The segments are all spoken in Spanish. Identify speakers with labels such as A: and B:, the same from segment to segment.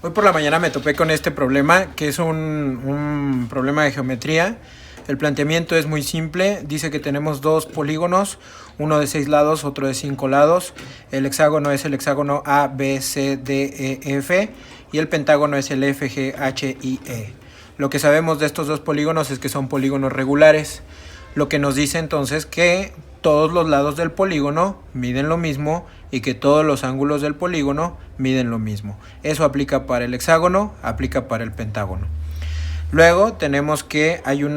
A: Hoy por la mañana me topé con este problema, que es un problema de geometría. El planteamiento es muy simple, dice que tenemos dos polígonos, uno de 6 lados, otro de 5 lados. El hexágono es el hexágono A, B, C, D, E, F y el pentágono es el F, G, H, I, E. Lo que sabemos de estos dos polígonos es que son polígonos regulares, lo que nos dice entonces que todos los lados del polígono miden lo mismo y que todos los ángulos del polígono miden lo mismo. Eso aplica para el hexágono, aplica para el pentágono. Luego tenemos que hay un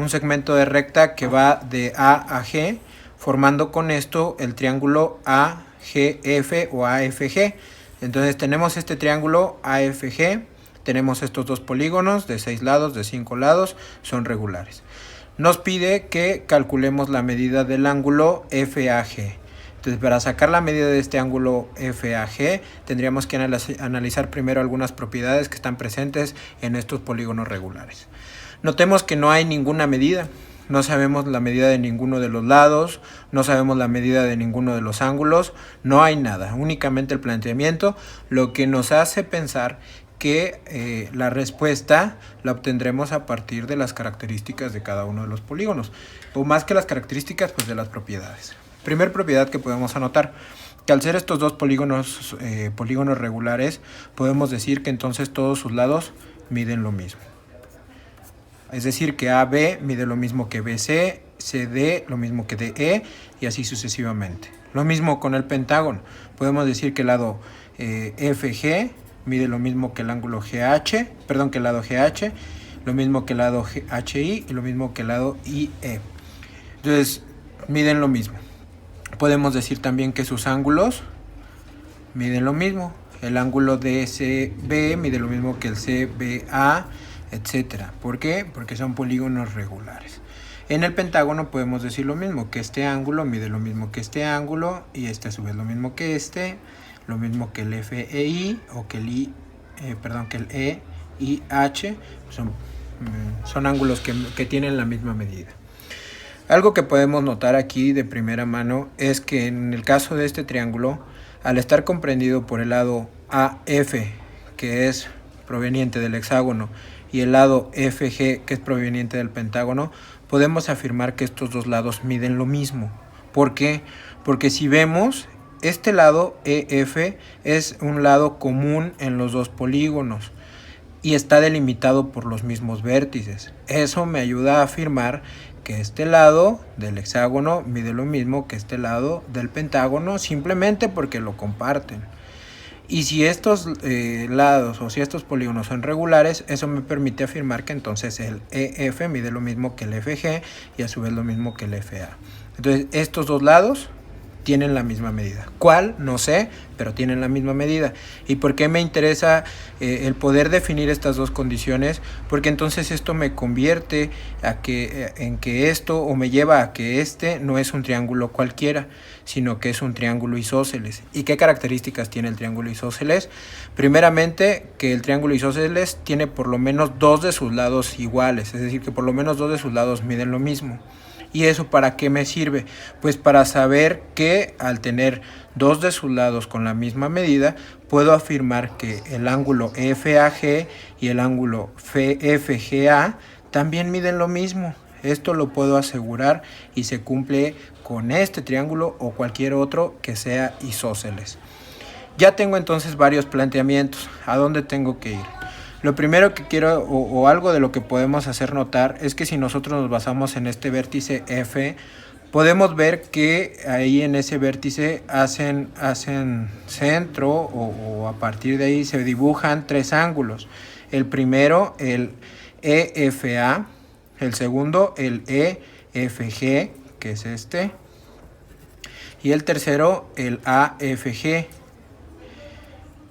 A: segmento de recta que va de A a G, formando con esto el triángulo AGF o AFG. Entonces tenemos este triángulo AFG, tenemos estos dos polígonos de 6 lados, de 5 lados, son regulares. Nos pide que calculemos la medida del ángulo FAG. Entonces, para sacar la medida de este ángulo FAG, tendríamos que analizar primero algunas propiedades que están presentes en estos polígonos regulares. Notemos que no hay ninguna medida. No sabemos la medida de ninguno de los lados, no sabemos la medida de ninguno de los ángulos, no hay nada, únicamente el planteamiento, lo que nos hace pensar que la respuesta la obtendremos a partir de las características de cada uno de los polígonos, o más que las características, pues de las propiedades. Primer propiedad que podemos anotar, que al ser estos dos polígonos regulares, podemos decir que entonces todos sus lados miden lo mismo. Es decir, que AB mide lo mismo que BC, CD lo mismo que DE y así sucesivamente. Lo mismo con el pentágono. Podemos decir que el lado FG mide lo mismo que el ángulo GH, que el lado GH, lo mismo que el lado HI y lo mismo que el lado IE. Entonces, miden lo mismo. Podemos decir también que sus ángulos miden lo mismo. El ángulo DCB mide lo mismo que el CBA, etcétera. ¿Por qué? Porque son polígonos regulares. En el pentágono podemos decir lo mismo, que este ángulo mide lo mismo que este ángulo y este a su vez lo mismo que este, lo mismo que el FEI o que el EIH, son ángulos que tienen la misma medida. Algo que podemos notar aquí de primera mano es que en el caso de este triángulo, al estar comprendido por el lado AF, que es proveniente del hexágono, y el lado FG, que es proveniente del pentágono, podemos afirmar que estos dos lados miden lo mismo. ¿Por qué? Porque si vemos, este lado EF es un lado común en los dos polígonos y está delimitado por los mismos vértices. Eso me ayuda a afirmar que este lado del hexágono mide lo mismo que este lado del pentágono, simplemente porque lo comparten. Y si estos lados o si estos polígonos son regulares, eso me permite afirmar que entonces el EF mide lo mismo que el FG y a su vez lo mismo que el FA. Entonces estos dos lados tienen la misma medida. ¿Cuál? No sé, pero tienen la misma medida. ¿Y por qué me interesa el poder definir estas dos condiciones? Porque entonces esto me convierte en que esto, o me lleva a que este no es un triángulo cualquiera, sino que es un triángulo isósceles. ¿Y qué características tiene el triángulo isósceles? Primeramente, que el triángulo isósceles tiene por lo menos dos de sus lados iguales, es decir, que por lo menos dos de sus lados miden lo mismo. ¿Y eso para qué me sirve? Pues para saber que al tener dos de sus lados con la misma medida, puedo afirmar que el ángulo FAG y el ángulo FGA también miden lo mismo. Esto lo puedo asegurar y se cumple con este triángulo o cualquier otro que sea isósceles. Ya tengo entonces varios planteamientos. ¿A dónde tengo que ir? Lo primero que quiero, o algo de lo que podemos hacer notar, es que si nosotros nos basamos en este vértice F, podemos ver que ahí en ese vértice hacen centro o a partir de ahí se dibujan tres ángulos. El primero, el EFA, el segundo, el EFG, que es este, y el tercero, el AFG.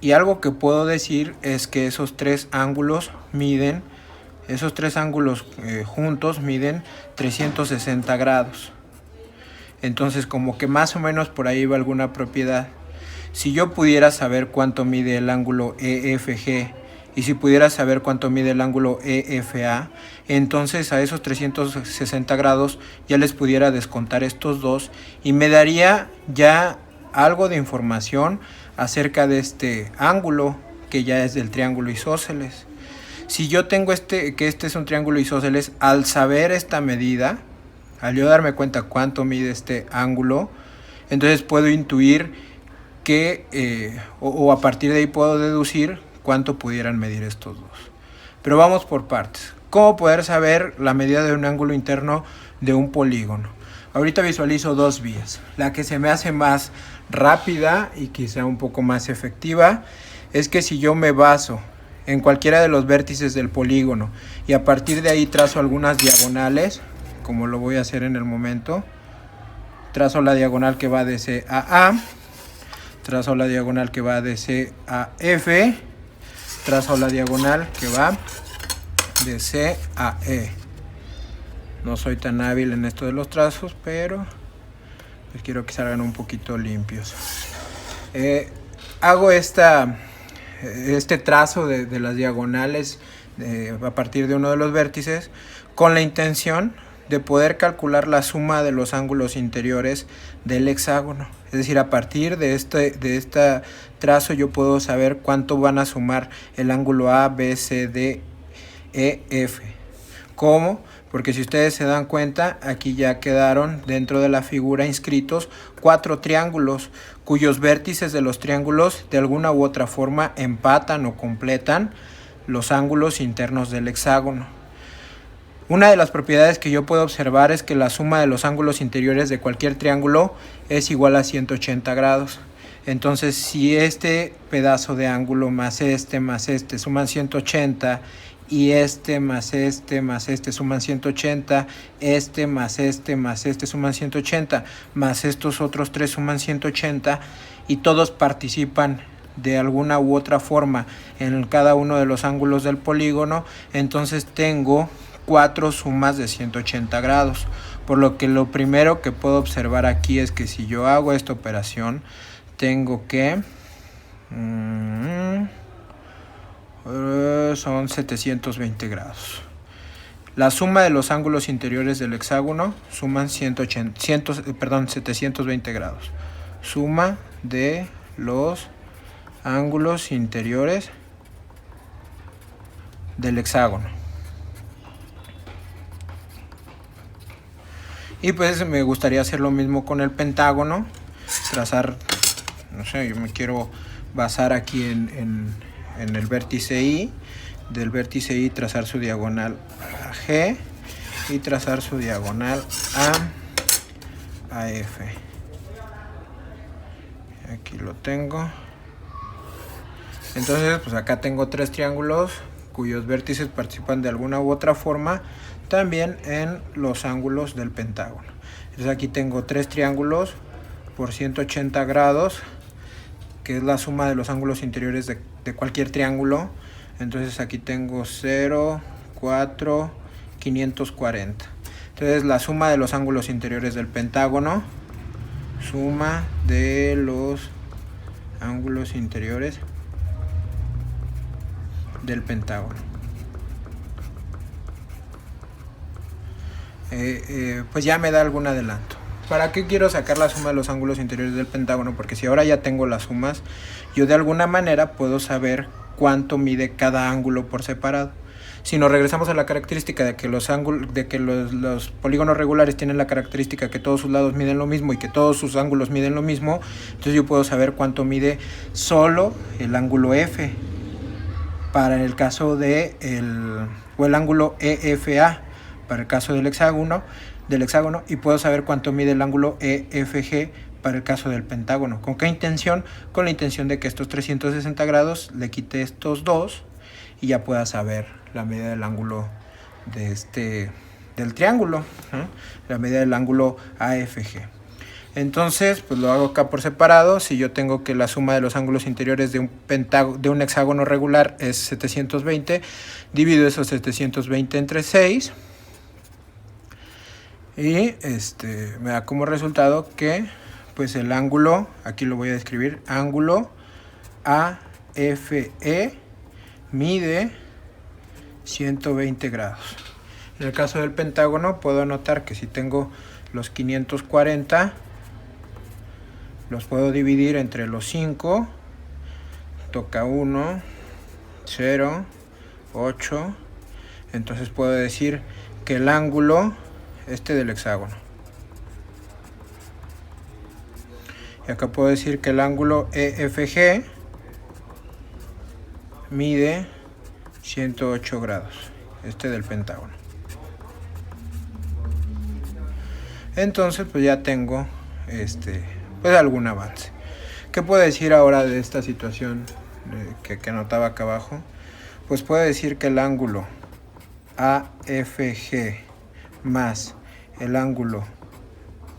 A: Y algo que puedo decir es que esos tres ángulos juntos miden 360 grados. Entonces, como que más o menos por ahí va alguna propiedad. Si yo pudiera saber cuánto mide el ángulo EFG y si pudiera saber cuánto mide el ángulo EFA, entonces a esos 360 grados ya les pudiera descontar estos dos y me daría ya algo de información acerca de este ángulo que ya es del triángulo isósceles. Si yo tengo que este es un triángulo isósceles, al saber esta medida, al yo darme cuenta cuánto mide este ángulo, entonces puedo intuir que, o a partir de ahí puedo deducir cuánto pudieran medir estos dos. Pero vamos por partes. ¿Cómo poder saber la medida de un ángulo interno de un polígono? Ahorita visualizo dos vías. La que se me hace más rápida y quizá un poco más efectiva es que si yo me baso en cualquiera de los vértices del polígono y a partir de ahí trazo algunas diagonales, como lo voy a hacer en el momento, trazo la diagonal que va de C a A, trazo la diagonal que va de C a F, trazo la diagonal que va de C a E. No soy tan hábil en esto de los trazos, pero pues quiero que salgan un poquito limpios. Hago este trazo de las diagonales a partir de uno de los vértices con la intención de poder calcular la suma de los ángulos interiores del hexágono. Es decir, a partir de este trazo yo puedo saber cuánto van a sumar el ángulo A, B, C, D, E, F. ¿Cómo? Porque si ustedes se dan cuenta, aquí ya quedaron dentro de la figura inscritos 4 triángulos, cuyos vértices de los triángulos de alguna u otra forma empatan o completan los ángulos internos del hexágono. Una de las propiedades que yo puedo observar es que la suma de los ángulos interiores de cualquier triángulo es igual a 180 grados. Entonces, si este pedazo de ángulo más este suman 180, y este más este suman 180, este más este suman 180, más estos otros tres suman 180, y todos participan de alguna u otra forma en cada uno de los ángulos del polígono, entonces tengo 4 sumas de 180 grados. Por lo que lo primero que puedo observar aquí es que si yo hago esta operación, tengo que... son 720 grados. La suma de los ángulos interiores del hexágono suman 720 grados. Suma de los ángulos interiores del hexágono. Y pues me gustaría hacer lo mismo con el pentágono. Trazar, no sé, yo me quiero basar aquí en el vértice I. Del vértice I trazar su diagonal a G y trazar su diagonal a F. Aquí lo tengo. Entonces pues acá tengo 3 triángulos cuyos vértices participan de alguna u otra forma también en los ángulos del pentágono. Entonces aquí tengo 3 triángulos por 180 grados, que es la suma de los ángulos interiores de cualquier triángulo. Entonces aquí tengo 0, 4, 540. Entonces la suma de los ángulos interiores del pentágono, suma de los ángulos interiores del pentágono. Pues ya me da algún adelanto. ¿Para qué quiero sacar la suma de los ángulos interiores del pentágono? Porque si ahora ya tengo las sumas, yo de alguna manera puedo saber cuánto mide cada ángulo por separado. Si nos regresamos a la característica de que los polígonos regulares tienen la característica que todos sus lados miden lo mismo y que todos sus ángulos miden lo mismo, entonces yo puedo saber cuánto mide solo el ángulo F para el caso de o el ángulo EFA para el caso del hexágono, y puedo saber cuánto mide el ángulo EFG para el caso del pentágono. ¿Con qué intención? Con la intención de que estos 360 grados le quite estos dos y ya pueda saber la medida del ángulo del triángulo, ¿no? La medida del ángulo AFG. Entonces, pues lo hago acá por separado. Si yo tengo que la suma de los ángulos interiores de un hexágono regular es 720, divido esos 720 entre 6 y me da como resultado que pues el ángulo, aquí lo voy a describir, ángulo AFE mide 120 grados. En el caso del pentágono puedo anotar que si tengo los 540, los puedo dividir entre los 5, toca 1, 0, 8. Entonces puedo decir que el ángulo del hexágono. Y acá puedo decir que el ángulo EFG mide 108 grados. Del pentágono. Entonces pues ya tengo pues algún avance. ¿Qué puedo decir ahora de esta situación que anotaba acá abajo? Pues puedo decir que el ángulo AFG más el ángulo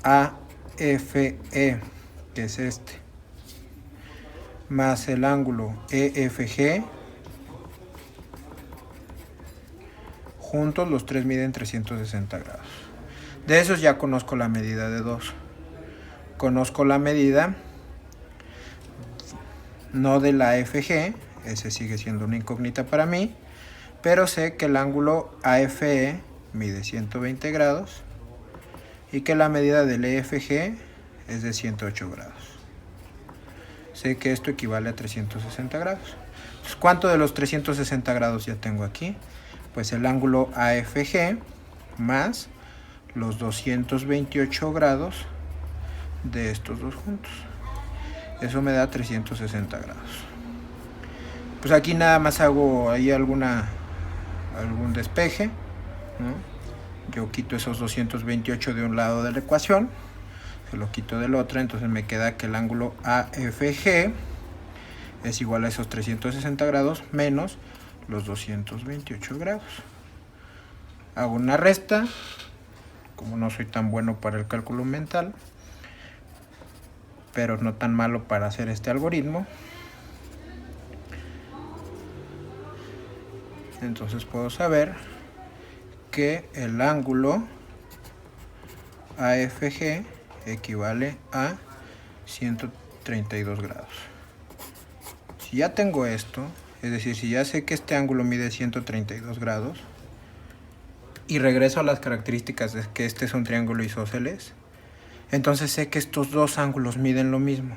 A: AFE, que es más el ángulo EFG, juntos los tres miden 360 grados. De esos ya conozco la medida de 2. Conozco la medida no de la AFG, ese sigue siendo una incógnita para mí, pero sé que el ángulo AFE mide 120 grados y que la medida del EFG es de 108 grados. Sé que esto equivale a 360 grados. Entonces, ¿cuánto de los 360 grados ya tengo aquí? Pues el ángulo AFG más los 228 grados de estos dos juntos. Eso me da 360 grados. Pues aquí nada más hago ahí algún despeje, ¿no? Yo quito esos 228 de un lado de la ecuación, se lo quito del otro, entonces me queda que el ángulo AFG es igual a esos 360 grados menos los 228 grados. Hago una resta, como no soy tan bueno para el cálculo mental, pero no tan malo para hacer este algoritmo. Entonces puedo saber que el ángulo AFG equivale a 132 grados. Si ya tengo esto, es decir, si ya sé que este ángulo mide 132 grados y regreso a las características de que este es un triángulo isósceles, entonces sé que estos dos ángulos miden lo mismo.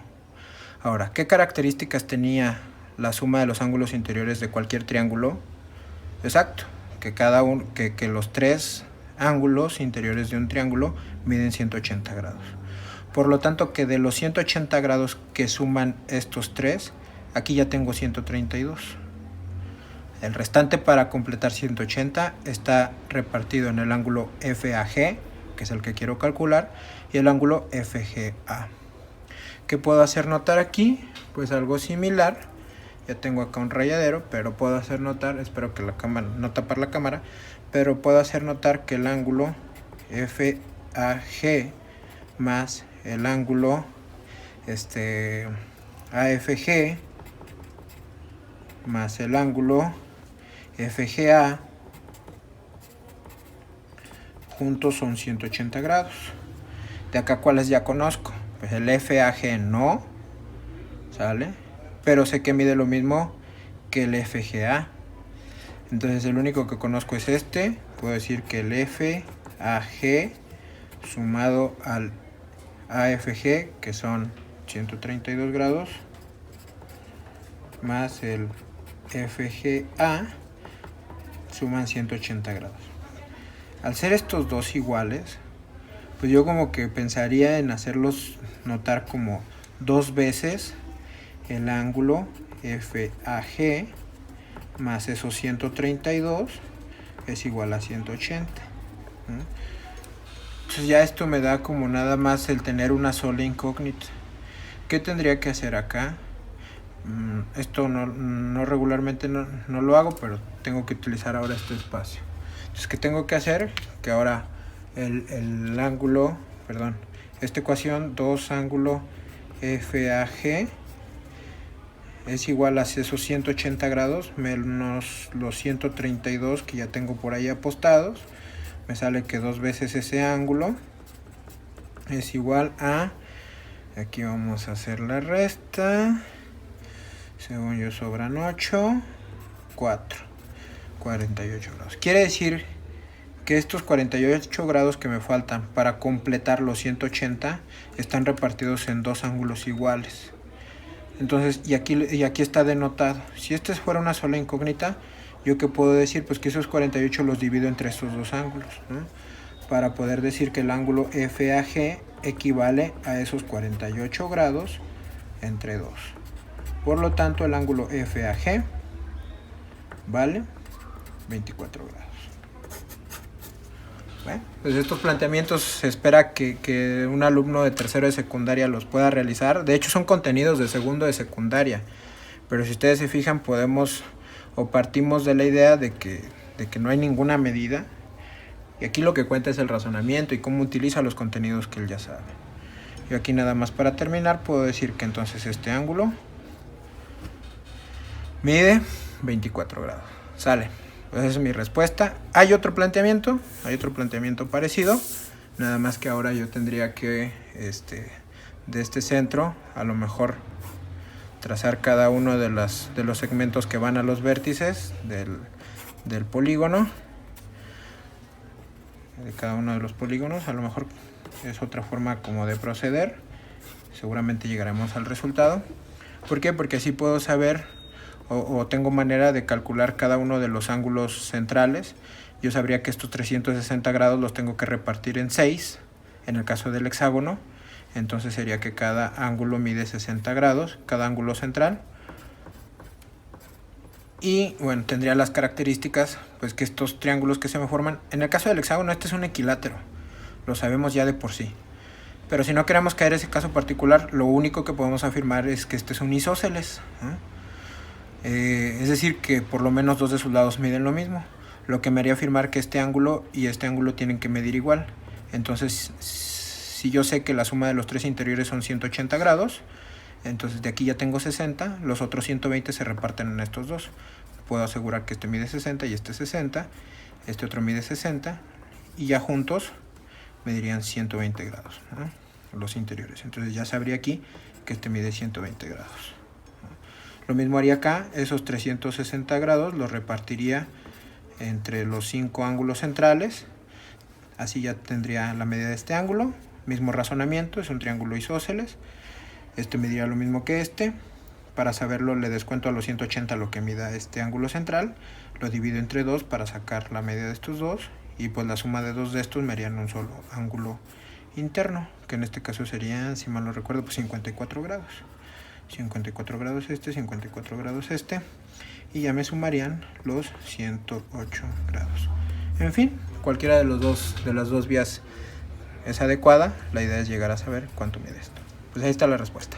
A: Ahora, ¿qué características tenía la suma de los ángulos interiores de cualquier triángulo? Exacto, que los tres ángulos interiores de un triángulo miden 180 grados. Por lo tanto, que de los 180 grados que suman estos tres, aquí ya tengo 132. El restante para completar 180 está repartido en el ángulo FAG, que es el que quiero calcular, y el ángulo FGA. ¿Qué puedo hacer notar aquí? Pues algo similar. Ya tengo acá un rayadero, pero puedo hacer notar, espero que la cámara, no tapar la cámara, pero puedo hacer notar que el ángulo FAG más el ángulo AFG más el ángulo FGA juntos son 180 grados. De acá, ¿cuáles ya conozco? Pues el FAG no, ¿sale? Pero sé que mide lo mismo que el FGA. Entonces el único que conozco es puedo decir que el FAG sumado al AFG, que son 132 grados, más el FGA, suman 180 grados. Al ser estos dos iguales, pues yo como que pensaría en hacerlos notar como dos veces el ángulo FAG más esos 132 es igual a 180. Entonces ya esto me da como nada más el tener una sola incógnita. ¿Qué tendría que hacer acá? Esto no regularmente no lo hago, pero tengo que utilizar ahora este espacio. Entonces, ¿qué tengo que hacer? Que ahora el ángulo, esta ecuación, 2 ángulo FAG es igual a esos 180 grados menos los 132 que ya tengo por ahí apostados. Me sale que 2 veces ese ángulo es igual a, aquí vamos a hacer la resta, según yo sobran 8, 48 grados. Quiere decir que estos 48 grados que me faltan para completar los 180 están repartidos en dos ángulos iguales. Entonces, y aquí está denotado. Si esta fuera una sola incógnita, ¿yo qué puedo decir? Pues que esos 48 los divido entre estos dos ángulos, ¿no? Para poder decir que el ángulo FAG equivale a esos 48 grados entre 2. Por lo tanto, el ángulo FAG vale 24 grados. Bueno, pues estos planteamientos se espera que un alumno de tercero de secundaria los pueda realizar. De hecho, son contenidos de segundo de secundaria. Pero si ustedes se fijan, podemos o partimos de la idea de que no hay ninguna medida. Y aquí lo que cuenta es el razonamiento y cómo utiliza los contenidos que él ya sabe. Y aquí nada más para terminar puedo decir que entonces este ángulo mide 24 grados. Sale. Esa es mi respuesta. Hay otro planteamiento parecido, nada más que ahora yo tendría que de este centro a lo mejor trazar cada uno de los segmentos que van a los vértices del polígono, de cada uno de los polígonos. A lo mejor es otra forma como de proceder, seguramente llegaremos al resultado. ¿Por qué? Porque así puedo saber o tengo manera de calcular cada uno de los ángulos centrales. Yo sabría que estos 360 grados los tengo que repartir en 6 en el caso del hexágono. Entonces sería que cada ángulo mide 60 grados, cada ángulo central. Y bueno, tendría las características, pues que estos triángulos que se me forman, en el caso del hexágono este es un equilátero, lo sabemos ya de por sí. Pero si no queremos caer en ese caso particular, lo único que podemos afirmar es que este es un isósceles, ¿eh? Es decir, que por lo menos dos de sus lados miden lo mismo, lo que me haría afirmar que este ángulo y este ángulo tienen que medir igual. Entonces, si yo sé que la suma de los tres interiores son 180 grados, entonces de aquí ya tengo 60, los otros 120 se reparten en estos dos. Puedo asegurar que este mide 60 y este 60, este otro mide 60, y ya juntos medirían 120 grados, ¿no? Los interiores. Entonces ya sabría aquí que este mide 120 grados. Lo mismo haría acá, esos 360 grados los repartiría entre los 5 ángulos centrales. Así ya tendría la medida de este ángulo. Mismo razonamiento, es un triángulo isósceles. Este mediría lo mismo que este. Para saberlo le descuento a los 180 lo que mida este ángulo central. Lo divido entre 2 para sacar la medida de estos dos. Y pues la suma de dos de estos me harían un solo ángulo interno, que en este caso serían, si mal no recuerdo, pues 54 grados. 54 grados este, 54 grados este, y ya me sumarían los 108 grados. En fin, cualquiera de las dos vías es adecuada. La idea es llegar a saber cuánto mide esto. Pues ahí está la respuesta.